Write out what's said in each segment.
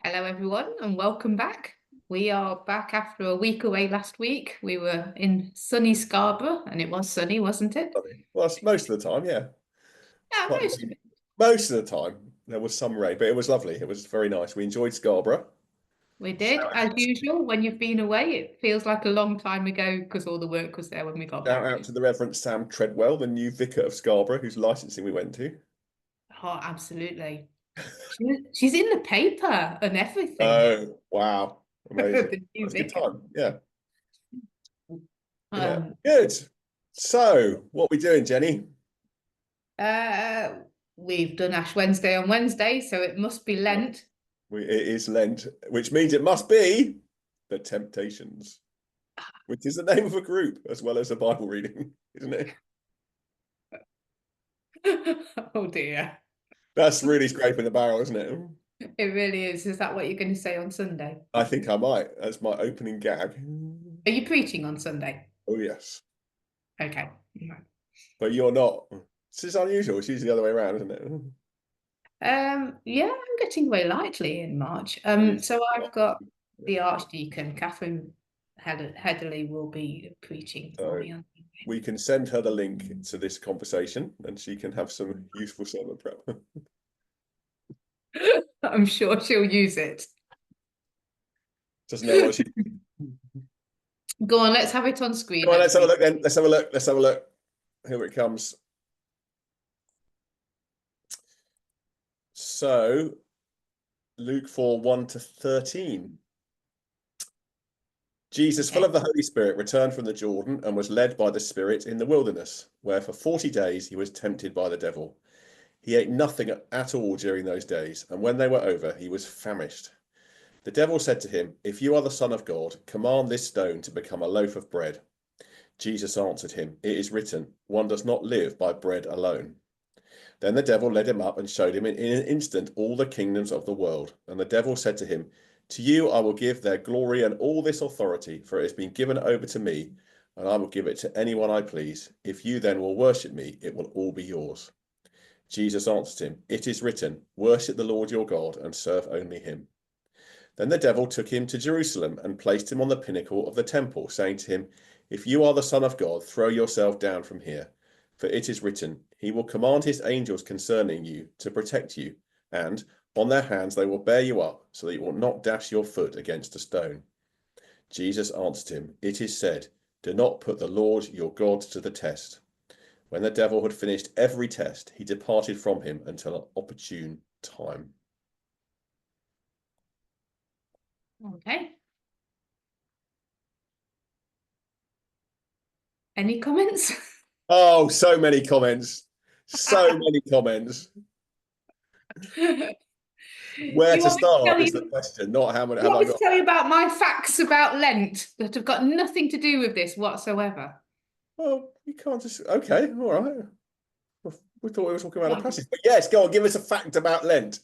Hello, everyone, and welcome back. We are back after a week away last week. We were in sunny Scarborough, and it was sunny, wasn't it? Well, that's most of the time, yeah. It's Yeah, quite most of it. most of the time. There was some rain, but it was lovely. It was very nice. We enjoyed Scarborough. We Shout did. As usual, when you've been away, it feels like a long time ago because all the work was there when we got shout back. out to the Reverend Sam Treadwell, the new vicar of Scarborough, whose licensing we went to. Oh, absolutely. She's in the paper and everything. Oh, wow. Amazing. The new That's a good vicar. time. Yeah. Yeah. Um, Good. So, what are we doing, Jenny? uh, we've done Ash Wednesday on Wednesday, so it must be Yeah. Lent. It is Lent, which means it must be the Temptations, which is the name of a group as well as a Bible reading, isn't it? Oh dear. That's really scraping the barrel, isn't it? It really is. Is that what you're going to say on Sunday? I think I might. That's my opening gag. Are you preaching on Sunday? Oh, yes. Okay. But you're not. This is unusual. It's usually the other way around, isn't it? Yeah, I'm getting away lightly in March. So I've got the Archdeacon, Catherine Heatherley, will be preaching for So me on. we can send her the link to this conversation and she can have some useful sermon prep. I'm sure she'll use it. Doesn't know what she. Go on, let's have it on screen. Come on, let's have a Read. look then. Let's have a look. Let's have a look. Here it comes. So, Luke 4, 1 to 13. Jesus, full Okay. of the Holy Spirit, returned from the Jordan and was led by the Spirit in the wilderness, where for 40 days he was tempted by the devil. He ate nothing at all during those days, and when they were over, he was famished. The devil said to him, "If you are the Son of God, command this stone to become a loaf of bread." Jesus answered him, "It is written, one does not live by bread alone." Then the devil led him up and showed him in an instant all the kingdoms of the world. And the devil said to him, "To you I will give their glory and all this authority, for it has been given over to me, and I will give it to anyone I please. If you then will worship me, it will all be yours." Jesus answered him, "It is written, worship the Lord your God and serve only him." Then the devil took him to Jerusalem and placed him on the pinnacle of the temple, saying to him, "If you are the Son of God, throw yourself down from here. For it is written, he will command his angels concerning you to protect you, and on their hands they will bear you up, so that you will not dash your foot against a stone." Jesus answered him, "It is said, do not put the Lord your God to the test." When the devil had finished every test, he departed from him until an opportune time. Okay. Any comments? Oh, so many comments. So many comments. Where You to want me to start tell is the you? question, not how many You have want I me to got. tell you about my facts about Lent that have got nothing to do with this whatsoever? Well, you can't just. Okay, all right. We thought we were talking about a Well, passage, but yes, go on, give us a fact about Lent.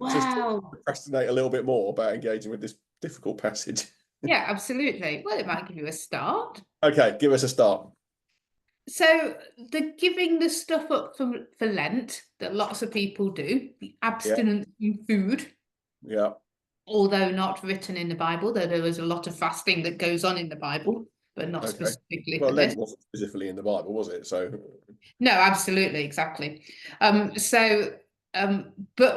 Just to wow. procrastinate a little bit more about engaging with this difficult passage. Yeah, absolutely. Well, it might give you a start. Okay, give us a start. So the giving the stuff up for Lent that lots of people do, the Yeah, abstinence from food, yeah. although not written in the Bible, though there is a lot of fasting that goes on in the Bible, but not Okay. specifically Well, for this. Lent wasn't specifically in the Bible, was it? So, No, absolutely, exactly. But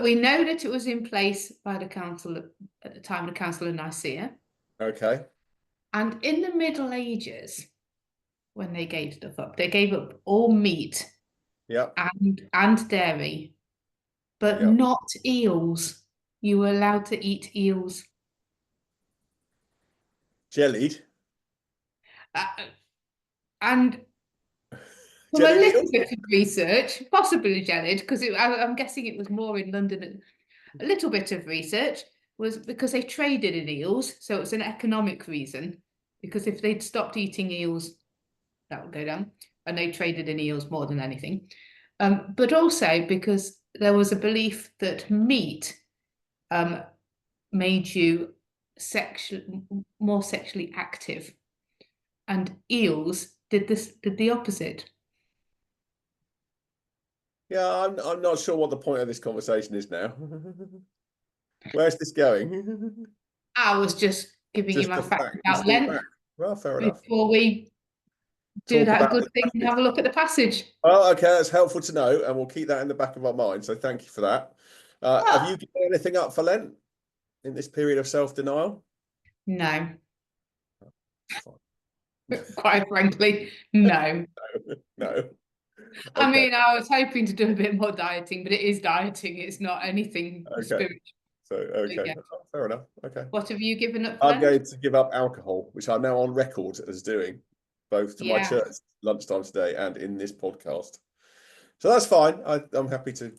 we know that it was in place by the council at the time of the Council of Nicaea, okay. and in the Middle Ages, when they gave stuff up, they gave up all meat Yeah, and dairy, but yeah. not eels. You were allowed to eat eels. Jellied. Uh, and from a Jellied little eels? bit of research, possibly jellied, because I'm guessing it was more in London. A little bit of research was because they traded in eels, so it's an economic reason. Because if they'd stopped eating eels, that would go down, and they traded in eels more than anything. But also because there was a belief that meat um, made you more sexually active, and eels did the opposite. Yeah, I'm not sure what the point of this conversation is now. Where's this going? I was just giving you Just my the facts fact. about Just the Lent fact. Well, fair enough. before we do Talk that about good this thing and passage. have a look at the passage. Oh, okay, that's helpful to know, and we'll keep that in the back of our mind. So thank you for that. Have Oh, you given anything up for Lent in this period of self-denial? no, Fine. quite frankly, no. No. I Okay. mean, I was hoping to do a bit more dieting, but it is dieting. It's not anything Okay. spiritual. So, But okay. yeah. Oh, fair enough. Okay. What have you given up for I'm Lent? going to give up alcohol, which I'm now on record as doing, both to my Yeah. church lunchtime today and in this podcast. So that's fine. I'm happy to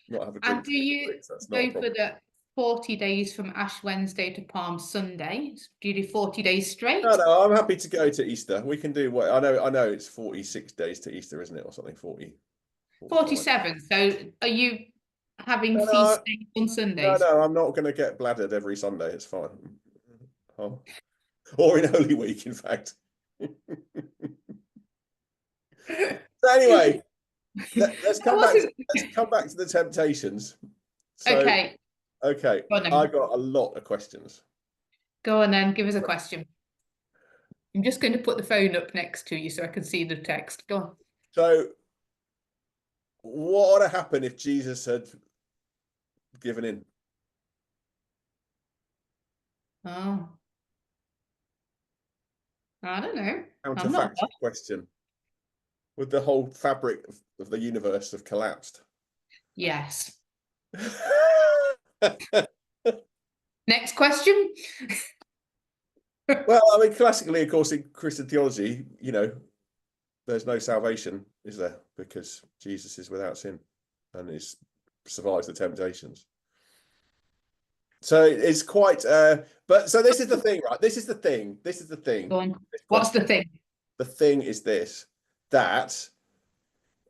not have a And drink do for you weeks. That's not a go for problem. the 40 days from Ash Wednesday to Palm Sunday? Do you do 40 days No, straight? no, I'm happy to go to Easter. We can do what I know it's 46 days to Easter, isn't it? Or something, 40, 45. 47. So are you having No, feast no, days on no, Sundays? no, I'm not going to get bladdered every Sunday. It's fine. Oh. Or in Holy Week, in fact. So anyway, let's I come back to wasn't. the temptations. So, Okay, okay, go on I then. got a lot of questions. Go on then. Give us a question. I'm just going to put the phone up next to you so I can see the text. Go on. So, what would have happened if Jesus had given in? Oh, I don't know. I'm not. Counterfactual question. Would the whole fabric of the universe have collapsed? Yes. Next question. Well, I mean, classically, of course, in Christian theology, there's no salvation, is there? Because Jesus is without sin and is survives the temptations. So it's quite but so this is the thing, right? This is the thing. This is the thing. Go on. This What's the question. thing? The thing is this, that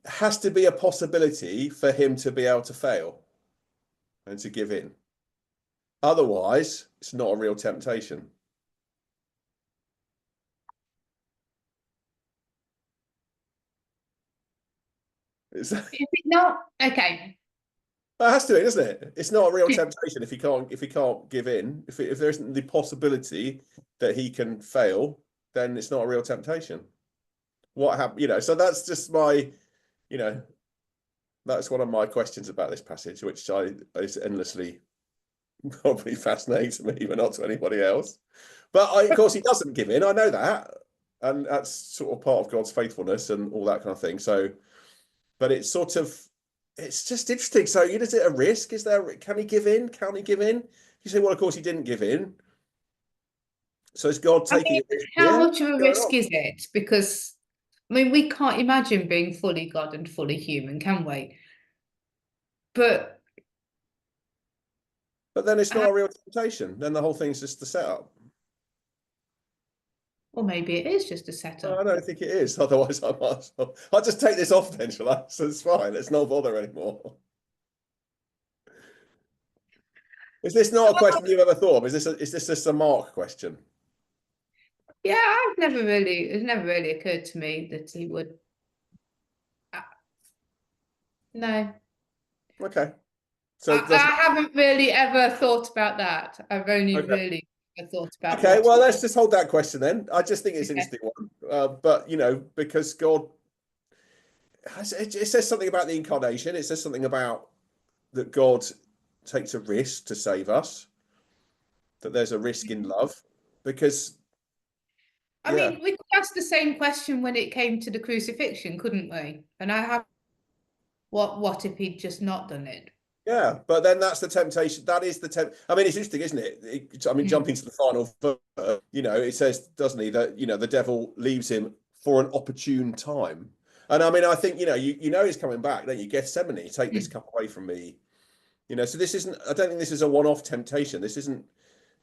has to be a possibility for him to be able to fail and to give in. Otherwise, it's not a real temptation. It Is it not? Okay. has to be, doesn't it? It's not a real temptation if he can't give in. If there isn't the possibility that he can fail, then it's not a real temptation. What happened? So that's just my, you know, that's one of my questions about this passage, which is endlessly probably fascinating to me, but not to anybody else. But of course, he doesn't give in. I know that, and that's sort of part of God's faithfulness and all that kind of thing. So, but it's just interesting. So, is it a risk? Can he give in? Can he give in? You say, well, of course, he didn't give in. So is God I taking mean, a risk how here? much of a What's going risk on? is it? Because, I mean, we can't imagine being fully God and fully human, can we? But, But then it's uh, not a real temptation. Then the whole thing's just the setup. or maybe it is just a Well, I setup. don't think it is. Otherwise, I might as well. I'll just take this off then, shall I? So it's fine. Let's not bother anymore. Is this not a question you've ever thought of? Is this just a Mark question? Yeah, it's never really occurred to me that he would. Uh, no, Okay. So it doesn't. I haven't really ever thought about that. I've only Okay. really thought about Okay. what. Well, let's just hold that question then. I just think it's an Okay. interesting one. But because God, it says something about the incarnation. It says something about that God takes a risk to save us. That there's a risk in love, because I yeah, mean, we could ask the same question when it came to the crucifixion, couldn't we? And I have, what if he'd just not done it? yeah. But then that's the temptation. That is the I mean, it's interesting, isn't it? I mean, Mm. jumping to the final verse, it says, doesn't he, that the devil leaves him for an opportune time. And I mean, I think he's coming back. Don't you? Gethsemane, take this Mm. cup away from me. So this isn't. I don't think this is a one-off temptation. This isn't.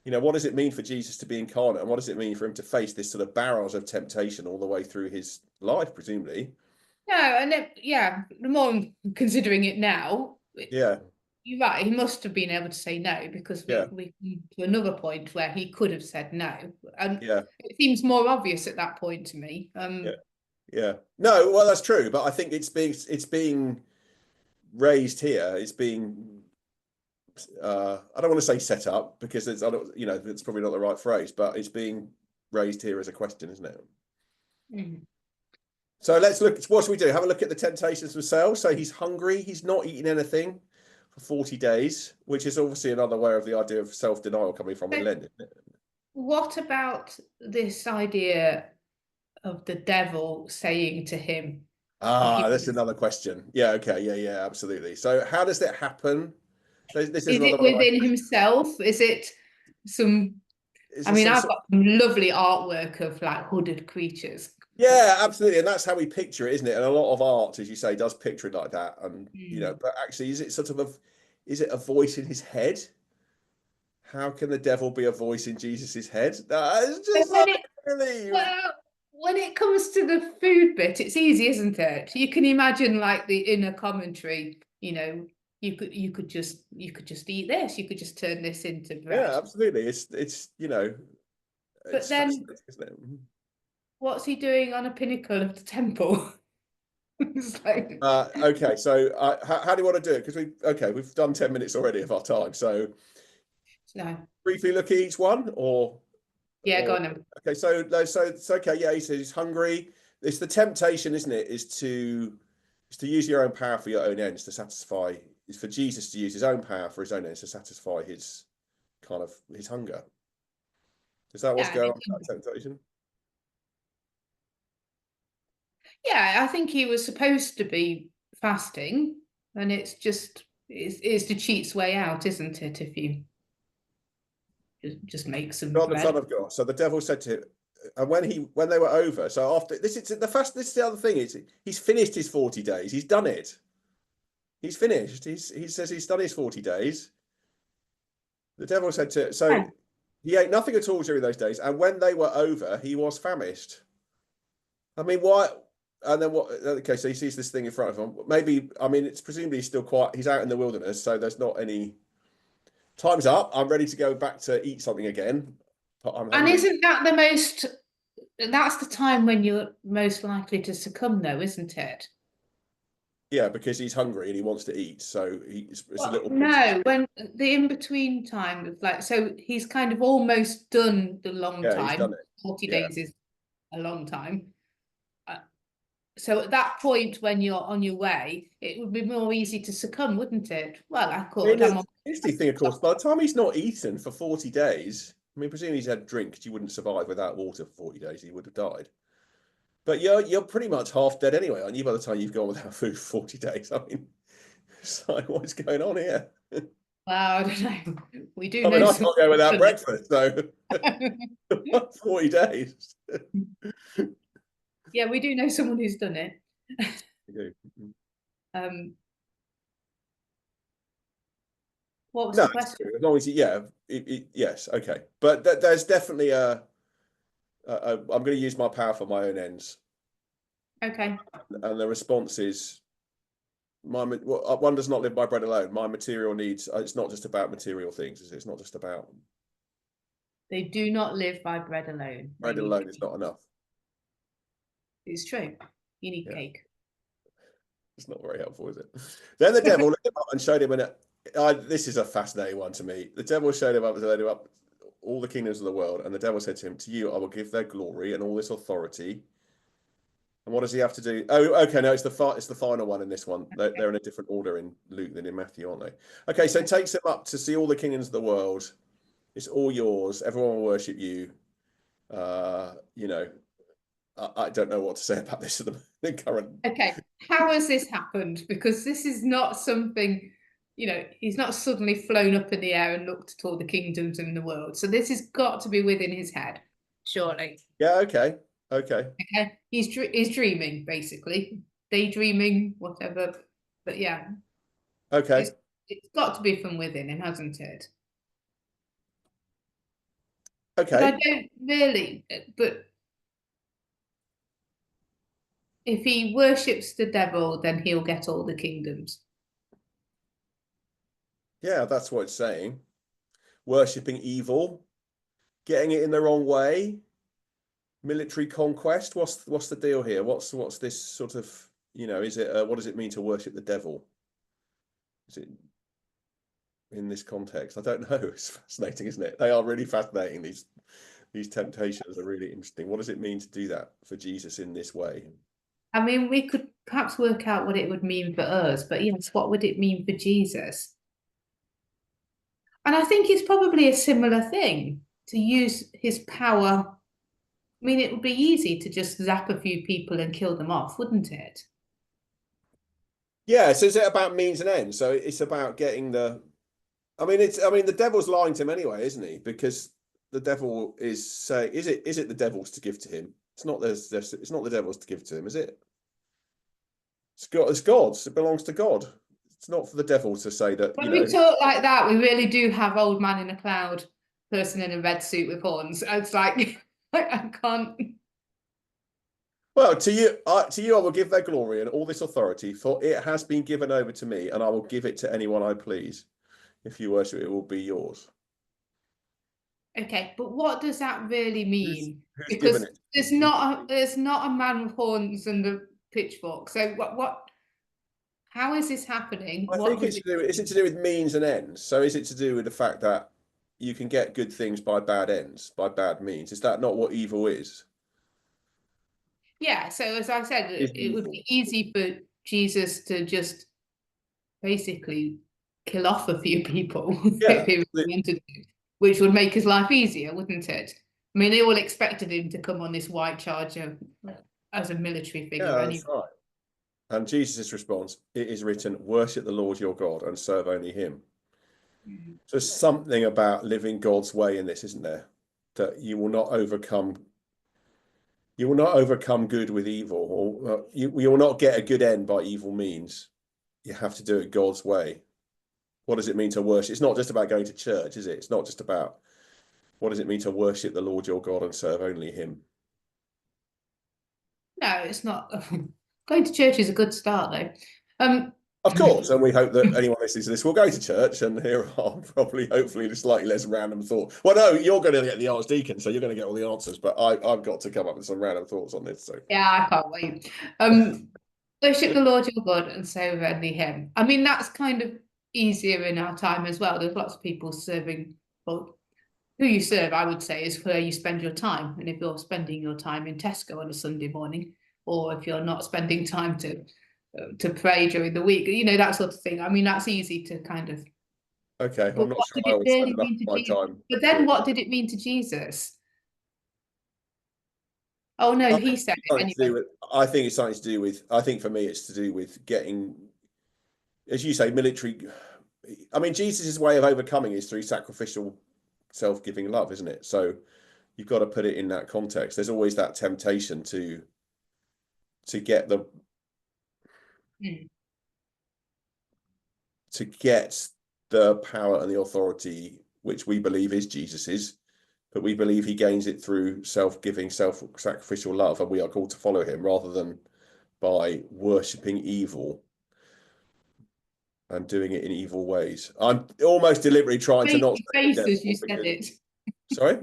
What does it mean for Jesus to be incarnate, and what does it mean for him to face this sort of barrels of temptation all the way through his life, presumably? No, and yeah, the more I'm considering it now, Yeah, you're right. He must have been able to say no because yeah, we come to another point where he could have said no, and yeah, it seems more obvious at that point to me. yeah, yeah. No, well, that's true, but I think it's being raised here. It's being I don't want to say set up because it's, you know, it's probably not the right phrase, but it's being raised here as a question, isn't it? Mm. So let's look. What should we do? Have a look at the temptations themselves. So he's hungry. He's not eating anything for 40 days, which is obviously another way of the idea of self-denial coming from in But Lent, isn't it? what about this idea of the devil saying to him, Ah, "You that's another question. Yeah, okay, yeah, absolutely. So how does that happen? This is Is another it one. within himself? Is it some? Is I there mean, some I've sort? got some lovely artwork of like hooded creatures. Yeah, absolutely, and that's how we picture it, isn't it? And a lot of art, as you say, does picture it like that. And you know, Mm. but actually, is it sort of is it a voice in his head? How can the devil be a voice in Jesus's head? It's But just when like it really. well, when it comes to the food bit, it's easy, isn't it? You can imagine like the inner commentary. You could just eat this. You could just turn this into Yeah, bread. absolutely. It's you know, But it's then, fascinating, isn't it? what's he doing on a pinnacle of the temple? It's like Okay, so how do you want to do it? Because we've done 10 minutes already of our time. So no, briefly look at each one, yeah, go or on then. okay. So it's okay. Yeah, he says he's hungry. It's the temptation, isn't it? Is to use your own power for your own ends to satisfy. Is for Jesus to use his own power for his own ends to satisfy his kind of his hunger. Is that what's Yeah, going on with that temptation? yeah, I think he was supposed to be fasting, and it's the cheat's way out, isn't it? If you just make some God, the Son bread. of God. So the devil said to him, and when they were over, so after this is this is the other thing is he's finished his 40 days. He's done it. He's finished. He says he's done his 40 days. The devil said to so Yeah. he ate nothing at all during those days, and when they were over, he was famished. I mean, why? And then what? Okay, so he sees this thing in front of him. Maybe I mean it's presumably still quite. He's out in the wilderness, so there's not any. Time's up. I'm ready to go back to eat something again. But I'm And hungry. isn't that that's the time when you're most likely to succumb, though, isn't it? Yeah, because he's hungry and he wants to eat. So it's a Well, little bit. no, when the in-between time of like, so he's kind of almost done the long Yeah, he's done time. it. 40 Yeah. days is a long time. Uh, So at that point, when you're on your way, it would be more easy to succumb, wouldn't it? Well, I I mean, could. I'm the on. interesting thing, of course, by the time he's not eaten for 40 days, I mean, presumably he's had drink, you wouldn't survive without water for 40 days, he would have died. But you're pretty much half dead anyway, aren't you, by the time you've gone without food for 40 days? I mean, it's like, what's going on here? Well, I don't know. We do I mean, know I some. can't go without breakfast, so 40 days. Yeah, we do know someone who's done it. Mm-hmm. Um, what was No, the it's question? true. As long as yeah, yes, okay. But there's definitely I'm going to use my power for my own ends, Okay. and the response is one does not live by bread alone. My material needs. It's not just about material things. It's not just about They do not live by bread alone. They bread need alone is cake. not enough. It's true. You need Yeah, cake. it's not very helpful, is it? Then the devil looked him up and showed him this is a fascinating one to me. The devil showed him up and showed him up all the kingdoms of the world, and the devil said to him, "To you I will give their glory and all this authority." And what does he have to do? Oh, okay. No, it's the final one in this one. They're in a different order in Luke than in Matthew, aren't they? Okay, so it takes him up to see all the kingdoms of the world. It's all yours. Everyone will worship you. You know, I don't know what to say about this at the current. Okay. How has this happened? Because this is not something, he's not suddenly flown up in the air and looked at all the kingdoms in the world. So this has got to be within his head, surely. Yeah. Okay. Okay. Okay. He's dreaming, basically. Daydreaming, whatever. But yeah, Okay. it's it's got to be from within him, hasn't it? But I Okay. don't really, but if he worships the devil, then he'll get all the kingdoms. Yeah, that's what it's saying. Worshipping evil, getting it in the wrong way, military conquest. What's the deal here? What's this sort of, is it what does it mean to worship the devil? Is it in this context? I don't know. It's fascinating, isn't it? They are really fascinating. These temptations are really interesting. What does it mean to do that for Jesus in this way? I mean, we could perhaps work out what it would mean for us, but yes, what would it mean for Jesus? And I think it's probably a similar thing to use his power. I mean, it would be easy to just zap a few people and kill them off, wouldn't it? Yeah, so is it about means and ends? So it's about getting the I mean the devil's lying to him anyway, isn't he? Because the devil is saying, is it the devil's to give to him? It's not it's not the devil's to give to him, is it? It's God, it's God's, it belongs to God. It's not for the devil to say that, When we talk like that, we really do have old man in a cloud, person in a red suit with horns. It's like, I can't. well, to you I will give their glory and all this authority, for it has been given over to me, and I will give it to anyone I please. If you worship, it will be yours. Okay, but what does that really mean? Who's given Because it? there's not a man with horns and a pitchfork. So how is this happening? I What think does it's it to do, is it to do with means and ends? So is it to do with the fact that you can get good things by bad ends, by bad means? Is that not what evil is? Yeah, so as I said, Is it would evil. be easy for Jesus to just basically kill off a few people if Yeah. he really wanted to, which would make his life easier, wouldn't it? I mean, they all expected him to come on this white charger as a military figure Yeah, that's anyway. right. And Jesus' response, it is written, worship the Lord your God and serve only him. So there's something about living God's way in this, isn't there? That you will not overcome good with evil, or you will not get a good end by evil means. You have to do it God's way. What does it mean to worship? It's not just about going to church, is it? It's not just about what does it mean to worship the Lord your God and serve only him? No, it's not. Going to church is a good start, though. Um, Of course, and we hope that anyone listening to this will go to church, and here are probably, hopefully, the slightly less random thought. Well, no, you're going to get the archdeacon, so you're going to get all the answers, but I've got to come up with some random thoughts on this. So, yeah, I can't wait. Um, Worship the Lord your God and serve only Him. I mean, that's kind of easier in our time as well. There's lots of people serving, well, who you serve, I would say, is where you spend your time. And if you're spending your time in Tesco on a Sunday morning, or if you're not spending time to pray during the week, that sort of thing. I mean, that's easy to kind of. okay, But I'm not what sure did I it would spend really enough mean of to my Jesus? time But then, doing what that. did it mean to Jesus? Oh no, I he think said it's it something to do anyway. with, I think it's something to do with, I think for me, it's to do with getting, as you say, military. I mean, Jesus' way of overcoming is through sacrificial, self-giving love, isn't it? So you've got to put it in that context. There's always that temptation to get the Mm. to get the power and the authority which we believe is Jesus's, but we believe he gains it through self-giving, self-sacrificial love, and we are called to follow him rather than by worshipping evil and doing it in evil ways. I'm almost deliberately trying to Made not the say the face as you devil said because, it. sorry?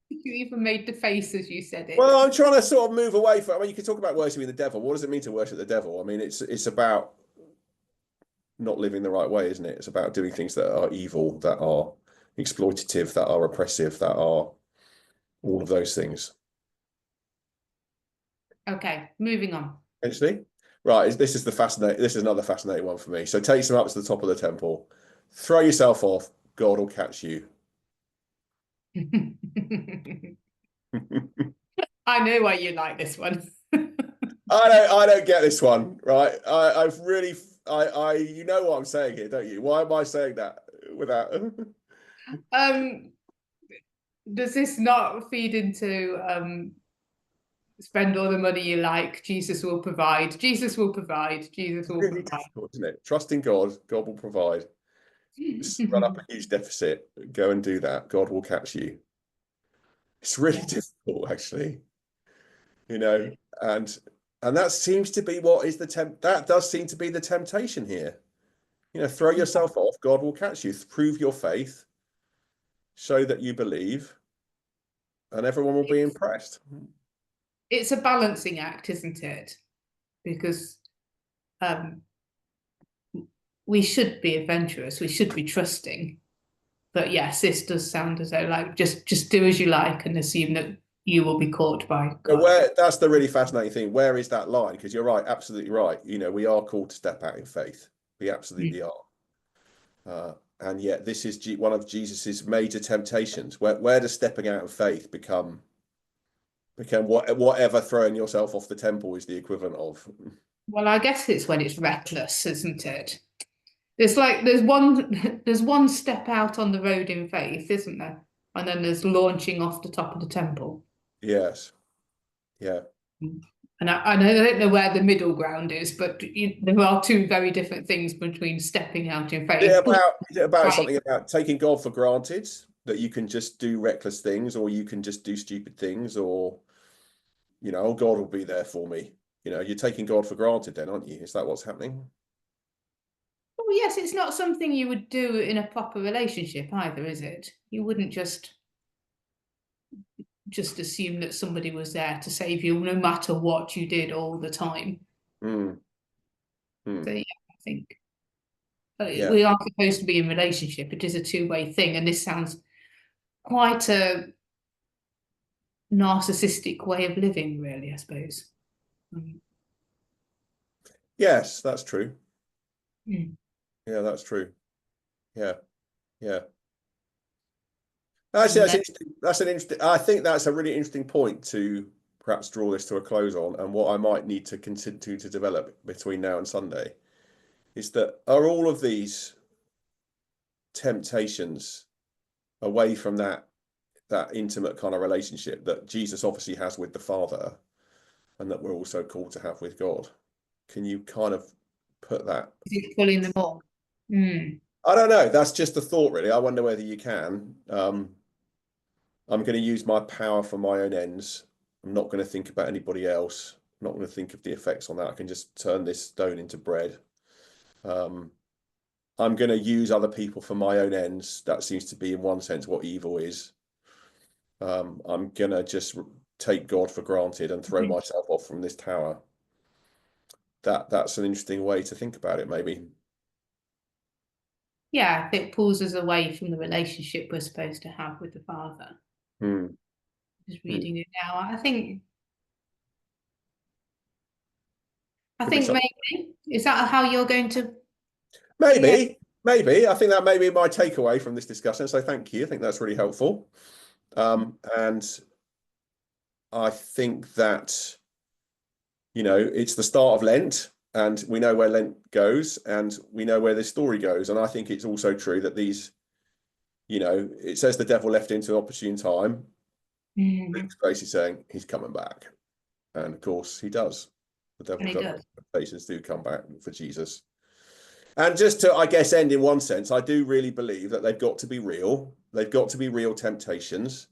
You even made the face as you said it. Well, I'm trying to sort of move away from. I mean, you can talk about worshiping the devil. What does it mean to worship the devil? I mean, it's about not living the right way, isn't it? It's about doing things that are evil, that are exploitative, that are oppressive, that are all of those things. Okay, moving on. Actually, right, this is another fascinating one for me. So takes them up to the top of the temple, throw yourself off, God will catch you. I know why you like this one. I don't get this one, right? I've really you know what I'm saying here, don't you? Why am I saying that without Um, does this not feed into spend all the money you like, Jesus will provide, Jesus will provide, Jesus will really provide. difficult, isn't it? Trusting God, God will provide. Run up a huge deficit, go and do that. God will catch you. It's really Yeah. difficult, actually, you know, and that seems to be what is that does seem to be the temptation here. You know, throw yourself off, God will catch you. Prove your faith, show that you believe, and everyone will be impressed. It's a balancing act, isn't it? Because um, we should be adventurous, we should be trusting. But yes, this does sound as though like just do as you like and assume that you will be caught by But God. that's the really fascinating thing. Where is that line? Because you're right, absolutely right. We are called to step out in faith. We absolutely are. And yet, this is one of Jesus's major temptations. Where does stepping out in faith become whatever throwing yourself off the temple is the equivalent of? Well, I guess it's when it's reckless, isn't it? It's like there's one step out on the road in faith, isn't there? And then there's launching off the top of the temple. Yes. Yeah. And I don't know where the middle ground is, but there are two very different things between stepping out in faith. Is it about Right. something about taking God for granted, that you can just do reckless things, or you can just do stupid things, or oh, God will be there for me. You're taking God for granted then, aren't you? Is that what's happening? Well, yes, it's not something you would do in a proper relationship either, is it? You wouldn't just assume that somebody was there to save you no matter what you did all the time. Mm, So mm. yeah, I think Yeah. we are supposed to be in relationship. It is a two-way thing, and this sounds quite a narcissistic way of living, really, I suppose. Yes, that's true. Mm. Yeah, that's true. Yeah. Yeah. Actually, And that's then interesting. That's an interesting. I think that's a really interesting point to perhaps draw this to a close on, and what I might need to continue to develop between now and Sunday is that are all of these temptations away from that intimate kind of relationship that Jesus obviously has with the Father, and that we're also called to have with God. Can you kind of put that? is it pulling them all? Mm. I don't know. That's just a thought, really. I wonder whether you can. I'm going to use my power for my own ends. I'm not going to think about anybody else. I'm not going to think of the effects on that. I can just turn this stone into bread. Um, I'm going to use other people for my own ends. That seems to be, in one sense, what evil is. I'm going to just take God for granted and throw myself off from this tower. That's an interesting way to think about it, maybe. Yeah, it pulls us away from the relationship we're supposed to have with the Father. Hmm. Just Hmm. reading it now, I Could be think something. maybe is that how you're going to? Yeah. Maybe. I think that may be my takeaway from this discussion. So thank you. I think that's really helpful. And I think that, it's the start of Lent, and we know where Lent goes, and we know where this story goes. And I think it's also true that it says the devil left into an opportune time. Mm. Luke's basically saying he's coming back. And of course he does. The And devil it does. does. Temptations do come back for Jesus. And just to, I guess, end in one sense, I do really believe that they've got to be real. They've got to be real temptations.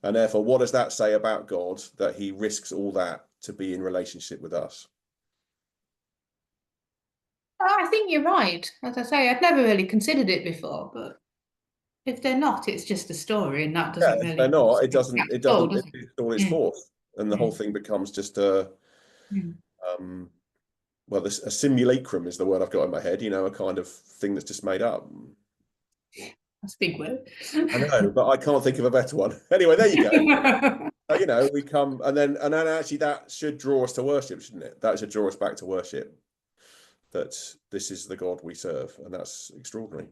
And therefore, what does that say about God, that he risks all that to be in relationship with us? I think you're right. As I say, I'd never really considered it before, but if they're not, it's just a story, and that Yeah, doesn't if they're really not, that's it all, doesn't does it? lose all its Mm. force. And the whole Mm. thing becomes just Mm. um, a simulacrum is the word I've got in my head, a kind of thing that's just made up. That's a big word. I know, but I can't think of a better one. Anyway, there you go. We come and then actually that should draw us to worship, shouldn't it? That should draw us back to worship. That this is the God we serve, and that's extraordinary.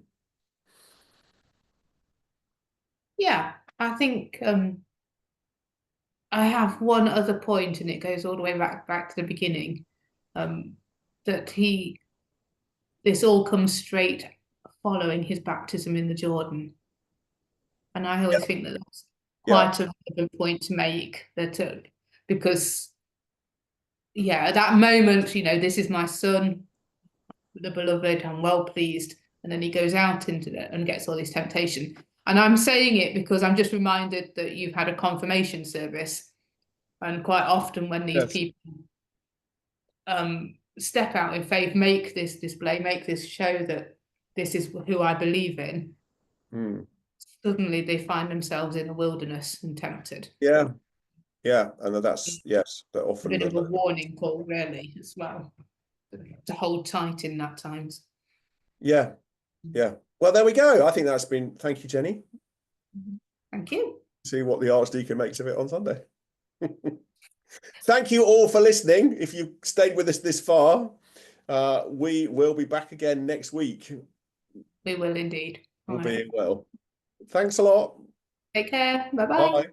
Yeah, I think I have one other point, and it goes all the way back to the beginning. Um, that this all comes straight following his baptism in the Jordan, and I always think that that's Yeah. quite a relevant point to make. Because yeah, at that moment, this is my son, the beloved, I'm well pleased, and then he goes out into it and gets all this temptation. And I'm saying it because I'm just reminded that you've had a confirmation service, and quite often when these Yes. people step out in faith, make this display, make this show that this is who I believe in, Mm. suddenly they find themselves in the wilderness and tempted. Yeah. Yeah. And that's, yes, that A often bit of a warning call, really, as well, to hold tight in that times. Yeah, yeah. Well, there we go. I think that's been. Thank you, Jenny. Thank you. See what the Archdeacon makes of it on Sunday. Thank you all for listening. If you stayed with us this far, we will be back again next week. We will indeed. We'll All be right. well. Thanks a lot. Take care. Bye bye. Bye.